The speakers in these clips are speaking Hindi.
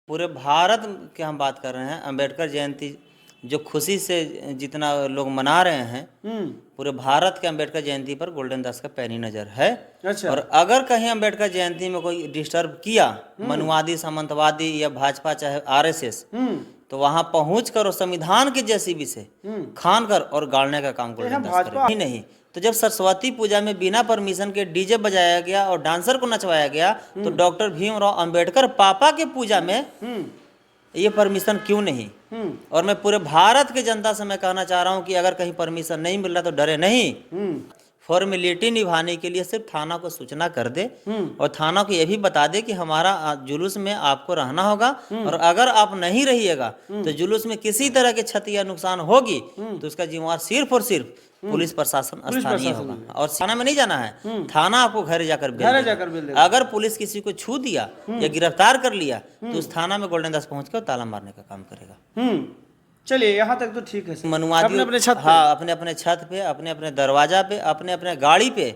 पूरे भारत की हम बात कर रहे हैं। अंबेडकर जयंती जो खुशी से जितना लोग मना रहे हैं, पूरे भारत के अंबेडकर जयंती पर गोल्डन दास का पैनी नज़र है। अच्छा। और अगर कहीं अंबेडकर जयंती में कोई डिस्टर्ब किया, मनुवादी, सामंतवादी या भाजपा चाहे आरएसएस, तो वहां पहुंच कर और संविधान के जेसीबी से खान कर और गाड़ने का काम गोल्डन दास करेगा ही नहीं। तो जब सरस्वती पूजा में बिना परमिशन के डीजे बजाया गया और डांसर को नचवाया गया, तो डॉक्टर भीमराव अंबेडकर पापा के पूजा में ये परमिशन क्यों नहीं? और मैं पूरे भारत की जनता से मैं कहना चाह रहा हूं कि अगर कहीं परमिशन नहीं मिल रहा तो डरे नहीं। फॉर्मेलिटी निभाने के लिए सिर्फ थाना को सूचना कर दे और थाना को यह भी बता दे कि हमारा जुलूस में आपको रहना होगा, और अगर आप नहीं रहिएगा तो जुलूस में किसी तरह की क्षति या नुकसान होगी तो उसका जिम्मेवार सिर्फ और सिर्फ पुलिस प्रशासन स्थानीय होगा। और थाना में नहीं जाना है, थाना आपको घर जाकर बेल देगा। अगर पुलिस किसी को छू दिया या गिरफ्तार कर लिया तो उस थाना में गोल्डन दास पहुंच कर ताला मारने का काम करेगा। चलिए, यहाँ तक तो ठीक है। मनुवादियों अपने छत, हाँ, अपने अपने छत पे, अपने अपने दरवाजा पे, अपने अपने गाड़ी पे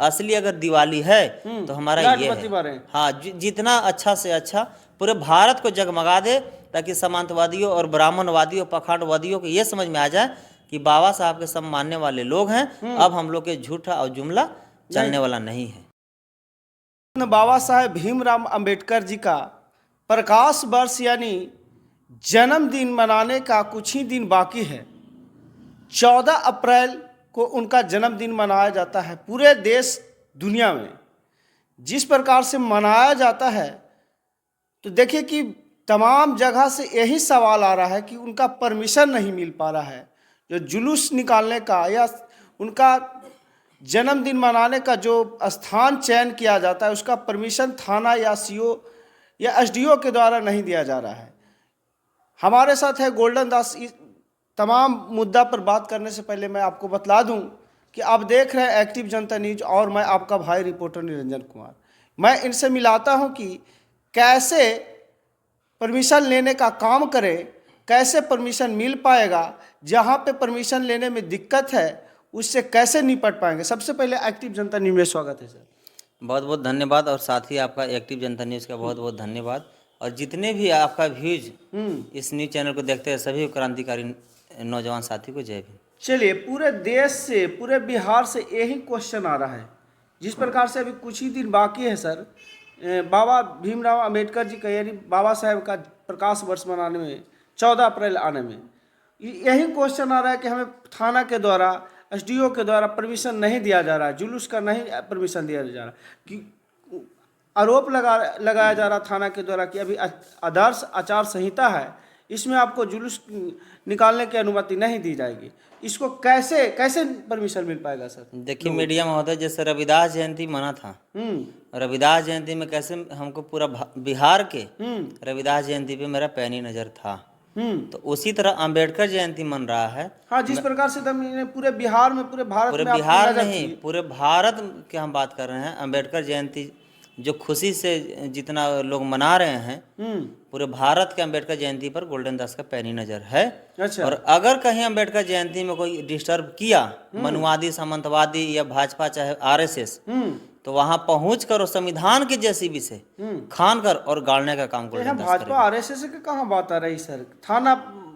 असली अगर दिवाली है तो हमारा ये है। हाँ, जितना अच्छा से अच्छा पूरे भारत को जगमगा दे, ताकि सामंतवादियों और ब्राह्मणवादियों, पखंडवादियों को ये समझ में आ जाए कि बाबा साहब के सब मानने वाले लोग हैं। अब हम लोग के झूठा और जुमला चलने वाला नहीं है। बाबा साहेब भीमराव अंबेडकर जी का प्रकाश वर्ष यानी जन्मदिन मनाने का कुछ ही दिन बाकी है। 14 अप्रैल को उनका जन्मदिन मनाया जाता है। पूरे देश दुनिया में जिस प्रकार से मनाया जाता है, तो देखिए कि तमाम जगह से यही सवाल आ रहा है कि उनका परमिशन नहीं मिल पा रहा है। जो जुलूस निकालने का या उनका जन्मदिन मनाने का जो स्थान चयन किया जाता है, उसका परमिशन थाना या सीओ या एसडीओ के द्वारा नहीं दिया जा रहा है। हमारे साथ है गोल्डन दास। इस तमाम मुद्दा पर बात करने से पहले मैं आपको बतला दूं कि आप देख रहे हैं एक्टिव जनता न्यूज और मैं आपका भाई रिपोर्टर निरंजन कुमार। मैं इनसे मिलाता हूं कि कैसे परमिशन लेने का काम करें, कैसे परमिशन मिल पाएगा, जहां पे परमिशन लेने में दिक्कत है उससे कैसे निपट पाएंगे। सबसे पहले एक्टिव जनता न्यूज में स्वागत है सर। बहुत बहुत धन्यवाद, और साथ ही आपका एक्टिव जनता न्यूज़ का बहुत बहुत धन्यवाद। और जितने भी आपका व्यूज इस न्यूज़ चैनल को देखते हैं सभी क्रांतिकारी नौजवान साथी को जय भीम। चलिए, पूरे देश से, पूरे बिहार से यही क्वेश्चन आ रहा है। जिस प्रकार से अभी कुछ ही दिन बाकी है सर, बाबा भीमराव अंबेडकर जी का यानी बाबा साहेब का प्रकाश वर्ष मनाने में 14 अप्रैल आने में यही क्वेश्चन आ रहा है कि हमें थाना के द्वारा, एसडीओ के द्वारा परमिशन नहीं दिया जा रहा है, जुलूस का नहीं परमिशन दिया जा रहा, कि आरोप लगाया जा रहा थाना के द्वारा कि अभी आदर्श आचार संहिता है, इसमें आपको जुलूस निकालने की अनुमति नहीं दी जाएगी। इसको कैसे कैसे परमिशन मिल पाएगा सर? देखिए मीडिया महोदय, जैसे रविदास जयंती मना था, रविदास जयंती में कैसे हमको पूरा बिहार के रविदास जयंती पे मेरा पैनी नजर था, तो उसी तरह अंबेडकर जयंती मन रहा है। हाँ, जिस प्रकार से पूरे बिहार में, पूरे भारत में, बिहार नहीं, पूरे भारत की हम बात कर रहे हैं। अंबेडकर जयंती जो खुशी से जितना लोग मना रहे हैं, पूरे भारत के अंबेडकर जयंती पर गोल्डन दास का पैनी नजर है। अच्छा। और अगर कहीं अंबेडकर जयंती में कोई डिस्टर्ब किया, मनुवादी, सामंतवादी या भाजपा चाहे आरएसएस, तो वहां पहुंच कर और संविधान के जेसीबी से खान कर और गाड़ने का काम गोल्डन दास भाजपा आरएसएस की कहाँ बात आ रही सर? थाना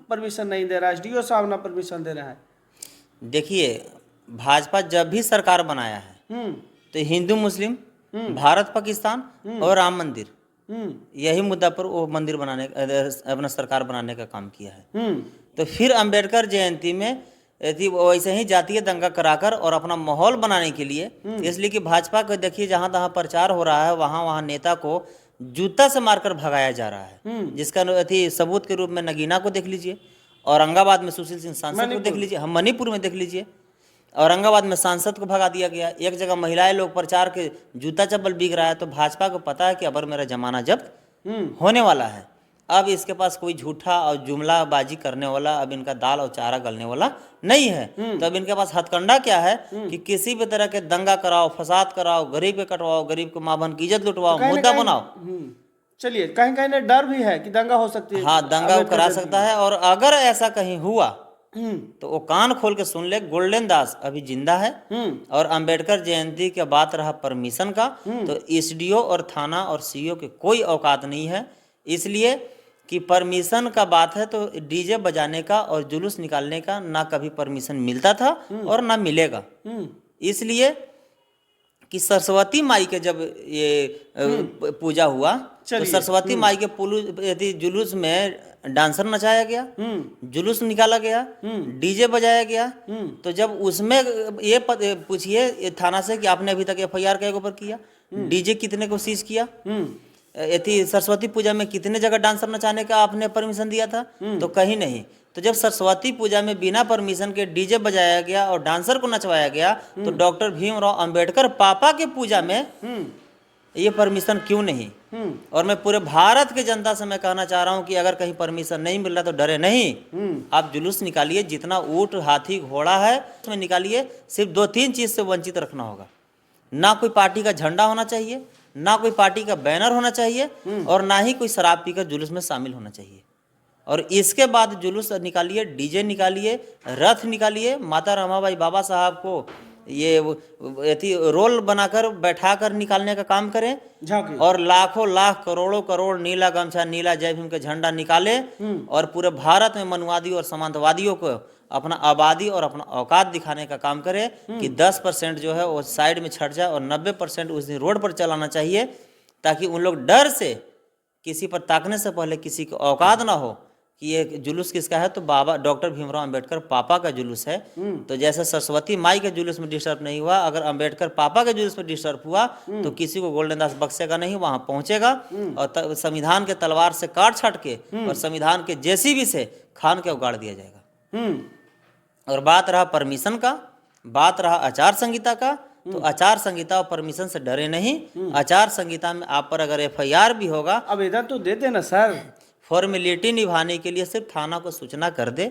परमिशन नहीं दे रहा है, एसडीओ साहब ना परमिशन दे रहा है। देखिए, भाजपा जब भी सरकार बनाया है तो हिंदू मुस्लिम, भारत पाकिस्तान और राम मंदिर, यही मुद्दा पर वो मंदिर बनाने, अपना सरकार बनाने का काम किया है। तो फिर अंबेडकर जयंती में वैसे ही जातीय दंगा कराकर और अपना माहौल बनाने के लिए, इसलिए कि भाजपा को देखिए जहां तहां प्रचार हो रहा है, वहां वहां नेता को जूता से मारकर भगाया जा रहा है, जिसका सबूत के रूप में नगीना को देख लीजिए, औरंगाबाद में सुशील सिंह सांसद को देख लीजिए, हम मणिपुर में देख लीजिए, औरंगाबाद में सांसद को भगा दिया गया। एक जगह महिलाएं लोग प्रचार के जूता चप्पल बिक रहा है, तो भाजपा को पता है कि अब मेरा जमाना जब्त होने वाला है। अब इसके पास कोई झूठा और जुमलाबाजी करने वाला, अब इनका दाल और चारा गलने वाला नहीं है। तो अब इनके पास हथकंडा क्या है कि किसी भी तरह के दंगा कराओ, फसाद कराओ, गरीब के कटवाओ, गरीब को मां बहन की इज्जत लुटवाओ, मुद्दा बनाओ। चलिए, कहीं कहीं डर भी है कि दंगा हो सकती है। हाँ, दंगा करा सकता है, और अगर ऐसा कहीं हुआ तो वो कान खोल के सुन ले, गोल्डन दास अभी जिंदा है। और अंबेडकर जयंती के बात रहा परमिशन का, तो एसडीओ और थाना और सीओ के कोई औकात नहीं है। इसलिए कि परमिशन का बात है तो डीजे बजाने का और जुलूस निकालने का ना कभी परमिशन मिलता था और ना मिलेगा। इसलिए कि सरस्वती माई के जब ये पूजा हुआ तो चलिए। सरस्वती माई के जुलूस में डांसर नचाया गया, जुलूस निकाला गया, डीजे बजाया गया। तो जब उसमें ये पूछिए ये थाना से कि आपने अभी तक एफआईआर के ऊपर किया, डीजे कितने को सीज किया, सरस्वती पूजा में कितने जगह डांसर नचाने का आपने परमिशन दिया था, तो कहीं नहीं। तो जब सरस्वती पूजा में बिना परमिशन के डीजे बजाया गया और डांसर को नचवाया गया तो डॉक्टर भीमराव अंबेडकर पापा के पूजा में ये परमिशन क्यों नहीं। और मैं पूरे भारत के जनता से मैं कहना चाह रहा हूं कि अगर कहीं परमिशन नहीं मिल रहा तो डरे नहीं, आप जुलूस निकालिए, जितना ऊंट हाथी घोड़ा है उसमें निकालिए। सिर्फ 2-3 चीज से वंचित रखना होगा, ना कोई पार्टी का झंडा होना चाहिए, ना कोई पार्टी का बैनर होना चाहिए, और ना ही कोई शराब पीकर जुलूस में शामिल होना चाहिए। और इसके बाद जुलूस निकालिए, डीजे निकालिए, रथ निकालिए, माता रमाबाई बाबा साहब को ये रोल बनाकर बैठाकर निकालने का काम करें, और लाखों लाख करोड़ों करोड़ नीला गमछा नीला जय भीम का झंडा निकाले और पूरे भारत में मनुवादी और समांतवादियों को अपना आबादी और अपना औकात दिखाने का काम करे कि 10% जो है वो साइड में छट जाए और 90% उस दिन रोड पर चलाना चाहिए, ताकि उन लोग डर से किसी पर ताकने से पहले किसी को औकात ना हो कि ये जुलूस किसका है, तो बाबा डॉक्टर भीमराव अंबेडकर पापा का जुलूस है। तो जैसे सरस्वती माई के जुलूस में डिस्टर्ब नहीं हुआ, अगर अंबेडकर पापा के जुलूस में डिस्टर्ब हुआ तो किसी को गोल्डन दास बख्शेगा नहीं, वहां पहुंचेगा और संविधान के तलवार से काट छाट के और संविधान के जेसीबी से खान के उगाड़ दिया जाएगा। और बात रहा परमिशन का, बात रहा आचार संहिता का, तो आचार संहिता और परमिशन से डरे नहीं। आचार संहिता में आप पर अगर एफआईआर भी होगा, आवेदन तो देते ना सर, फॉर्मेलिटी निभाने के लिए सिर्फ थाना को सूचना कर दे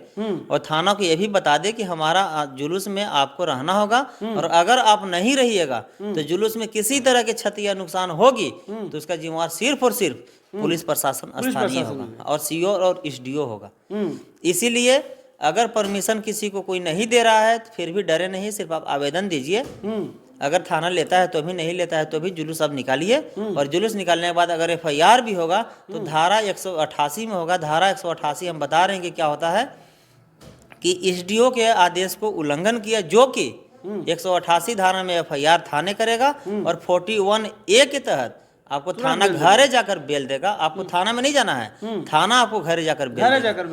और थाना को यह भी बता दे कि हमारा जुलूस में आपको रहना होगा, और अगर आप नहीं रहिएगा तो जुलूस में किसी तरह की क्षति या नुकसान होगी तो उसका जिम्मेवार सिर्फ और सिर्फ पुलिस प्रशासन स्थानीय होगा और सीओ और एसडीओ होगा। इसीलिए अगर परमिशन किसी को कोई नहीं दे रहा है तो फिर भी डरे नहीं, सिर्फ आप आवेदन दीजिए। अगर थाना लेता है तो भी, नहीं लेता है तो भी जुलूस आप निकालिए। और जुलूस निकालने के बाद अगर एफआईआर भी होगा तो धारा 188 में होगा। धारा 188 हम बता रहे हैं कि क्या होता है कि एसडीओ के आदेश को उल्लंघन किया, जो कि 188 धारा में एफआईआर थाने करेगा, और 41A के तहत आपको थाना घरे जाकर बेल देगा। आपको थाना में नहीं जाना है, थाना आपको घरे जाकर बेल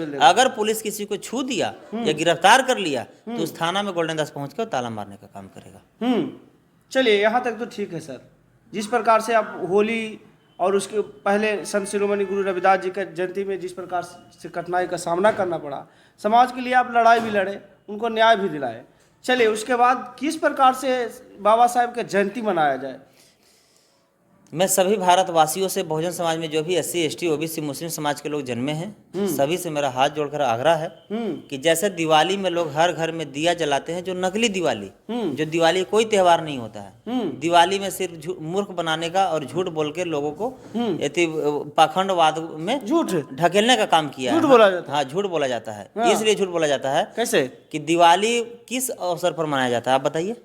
देगा। अगर पुलिस किसी को छू दिया या गिरफ्तार कर लिया तो उस थाना में गोल्डन दास पहुंच कर ताला मारने का काम करेगा। चलिए यहाँ तक तो ठीक है सर। जिस प्रकार से आप होली और उसके पहले संत शिरोमणि गुरु रविदास जी के जयंती में जिस प्रकार से कठिनाई का सामना करना पड़ा, समाज के लिए आप लड़ाई भी लड़े, उनको न्याय भी दिलाए। चलिए उसके बाद किस प्रकार से बाबा साहेब का जयंती मनाया जाए। मैं सभी भारतवासियों से, बहुजन समाज में जो भी SC ST OBC मुस्लिम समाज के लोग जन्मे हैं, सभी से मेरा हाथ जोड़कर आग्रह है कि जैसे दिवाली में लोग हर घर में दिया जलाते हैं, जो नकली दिवाली, जो दिवाली कोई त्योहार नहीं होता है, दिवाली में सिर्फ मूर्ख बनाने का और झूठ बोल के लोगों को पाखंडवाद में झूठ ढकेलने का काम किया है। बोला जाता है। हाँ, झूठ बोला जाता है। इसलिए झूठ बोला जाता है कैसे कि दिवाली किस अवसर पर मनाया जाता है, आप बताइए।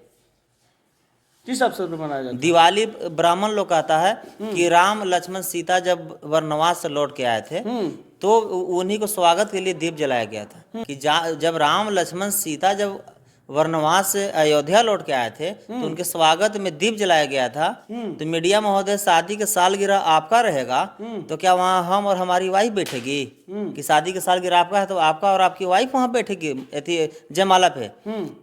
किस अवसर पर मनाया जाता है? दिवाली ब्राह्मण लोग कहता है कि राम लक्ष्मण सीता जब वनवास से लौट के आए थे तो उन्हीं को स्वागत के लिए दीप जलाया गया था। कि जब राम लक्ष्मण सीता जब वनवास से अयोध्या लौट के आए थे तो उनके स्वागत में दीप जलाया गया था। तो मीडिया महोदय, शादी के सालगिरह आपका रहेगा तो क्या वहाँ हम और हमारी वाइफ बैठेगी? कि शादी के सालगिरह आपका है तो आपका और आपकी वाइफ वहाँ बैठेगी जयमाला पे।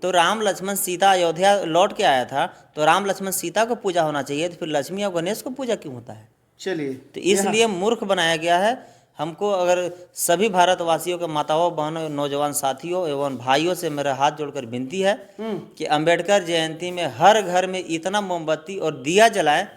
तो राम लक्ष्मण सीता अयोध्या लौट के आया था तो राम लक्ष्मण सीता को पूजा होना चाहिए, तो फिर लक्ष्मी और गणेश को पूजा क्यों होता है? चलिए, तो इसलिए मूर्ख बनाया गया है। हमको अगर सभी भारतवासियों के माताओं, बहनों, नौजवान साथियों एवं भाइयों से मेरा हाथ जोड़कर विनती है कि अंबेडकर जयंती में हर घर में इतना मोमबत्ती और दिया जलाए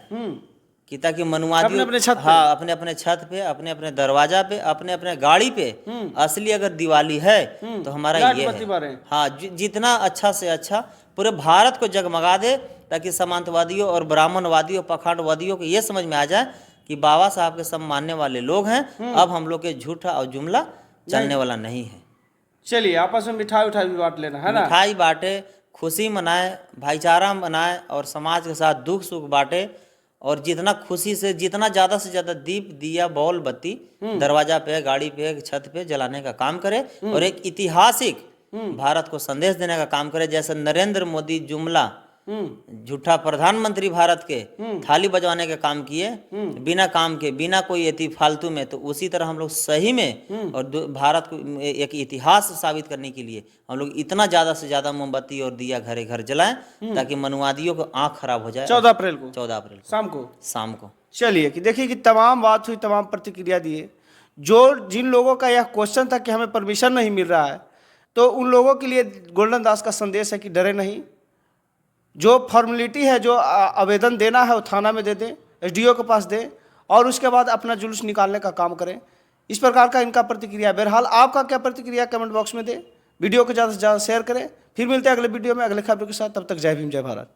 कि ताकि मनुवादी अपने अपने छत पे, अपने अपने दरवाजा पे, अपने अपने गाड़ी पे असली अगर दिवाली है तो हमारा ये है। हाँ, जितना अच्छा से अच्छा पूरे भारत को जगमगा दे, ताकि समांतवादियों और ब्राह्मणवादियों, पाखंडवादियों को ये समझ में आ जाए कि बाबा साहब के सब मानने वाले लोग हैं। अब हम लोग के झूठा और जुमला चलने वाला नहीं है। चलिए, आपस में मिठाई उठाई भी बांट लेना है ना। मिठाई बांटे, खुशी मनाए, भाईचारा मनाए और समाज के साथ दुख सुख बांटे और जितना खुशी से जितना ज़्यादा से ज़्यादा दीप दिया बॉल बत्ती दरवाजा पे, गाड़ी पे, छत पे जलाने का काम करे और एक ऐतिहासिक भारत को संदेश देने का काम करे। जैसे नरेंद्र मोदी जुमला झूठा प्रधानमंत्री भारत के थाली बजवाने का काम किए बिना काम के, बिना कोई अति फालतू में, तो उसी तरह हम लोग सही में और भारत को एक इतिहास साबित करने के लिए हम लोग इतना ज़्यादा से ज़्यादा मोमबत्ती और दिया घरे घर जलाएं ताकि मनुवादियों को आंख खराब हो जाए। 14 अप्रैल को 14 अप्रैल को शाम को। चलिए कि देखिए कि तमाम बात हुई, तमाम प्रतिक्रिया दिए। जो जिन लोगों का यह क्वेश्चन था कि हमें परमिशन नहीं मिल रहा है, तो उन लोगों के लिए गोल्डन दास का संदेश है कि डरे नहीं। जो फॉर्मेलिटी है, जो आवेदन देना है वो थाना में दे दें, एसडीओ के पास दें और उसके बाद अपना जुलूस निकालने का काम करें। इस प्रकार का इनका प्रतिक्रिया। बहरहाल आपका क्या प्रतिक्रिया कमेंट बॉक्स में दें। वीडियो को ज़्यादा से ज़्यादा शेयर करें। फिर मिलते हैं अगले वीडियो में अगले खबरों के साथ। तब तक जय भीम, जय भारत।